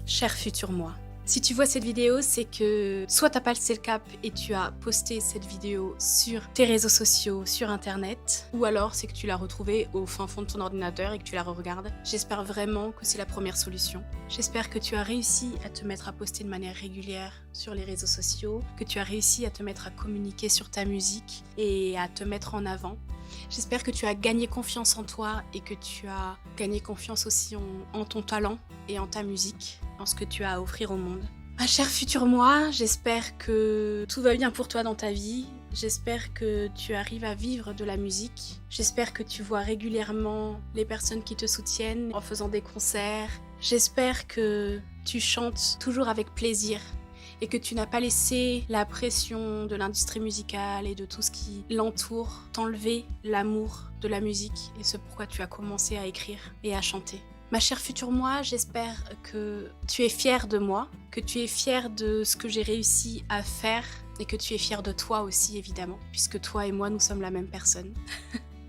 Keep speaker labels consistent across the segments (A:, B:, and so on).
A: Cher futur moi. Si tu vois cette vidéo, c'est que soit t'as passé le cap et tu as posté cette vidéo sur tes réseaux sociaux, sur internet, ou alors c'est que tu l'as retrouvée au fin fond de ton ordinateur et que tu la re-regardes. J'espère vraiment que c'est la première solution. J'espère que tu as réussi à te mettre à poster de manière régulière sur les réseaux sociaux, que tu as réussi à te mettre à communiquer sur ta musique et à te mettre en avant. J'espère que tu as gagné confiance en toi et que tu as gagné confiance aussi en ton talent et en ta musique, en ce que tu as à offrir au monde. Ma chère future moi, j'espère que tout va bien pour toi dans ta vie. J'espère que tu arrives à vivre de la musique. J'espère que tu vois régulièrement les personnes qui te soutiennent en faisant des concerts. J'espère que tu chantes toujours avec plaisir et que tu n'as pas laissé la pression de l'industrie musicale et de tout ce qui l'entoure t'enlever l'amour de la musique et ce pourquoi tu as commencé à écrire et à chanter. Ma chère future moi, j'espère que tu es fière de moi, que tu es fière de ce que j'ai réussi à faire et que tu es fière de toi aussi évidemment, puisque toi et moi nous sommes la même personne.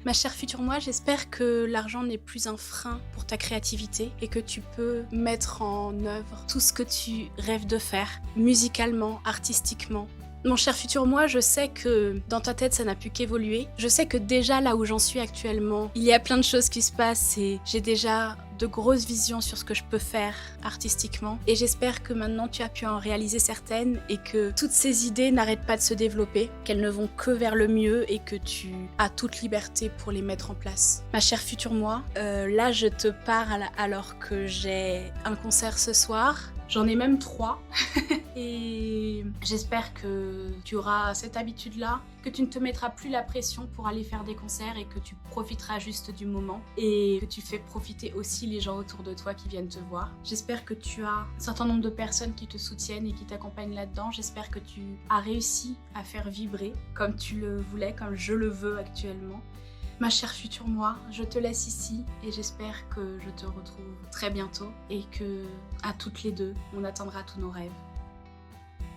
A: Ma chère future moi, j'espère que l'argent n'est plus un frein pour ta créativité et que tu peux mettre en œuvre tout ce que tu rêves de faire, musicalement, artistiquement. Mon cher futur moi, je sais que dans ta tête ça n'a pu qu'évoluer. Je sais que déjà là où j'en suis actuellement, il y a plein de choses qui se passent et j'ai déjà de grosses visions sur ce que je peux faire artistiquement. Et j'espère que maintenant tu as pu en réaliser certaines et que toutes ces idées n'arrêtent pas de se développer, qu'elles ne vont que vers le mieux et que tu as toute liberté pour les mettre en place. Ma chère future moi, là je te parle alors que j'ai un concert ce soir. J'en ai même 3 et j'espère que tu auras cette habitude-là, que tu ne te mettras plus la pression pour aller faire des concerts et que tu profiteras juste du moment et que tu fais profiter aussi les gens autour de toi qui viennent te voir. J'espère que tu as un certain nombre de personnes qui te soutiennent et qui t'accompagnent là-dedans. J'espère que tu as réussi à faire vibrer comme tu le voulais, comme je le veux actuellement. Ma chère future moi, je te laisse ici et j'espère que je te retrouve très bientôt et que, à toutes les deux, on atteindra tous nos rêves.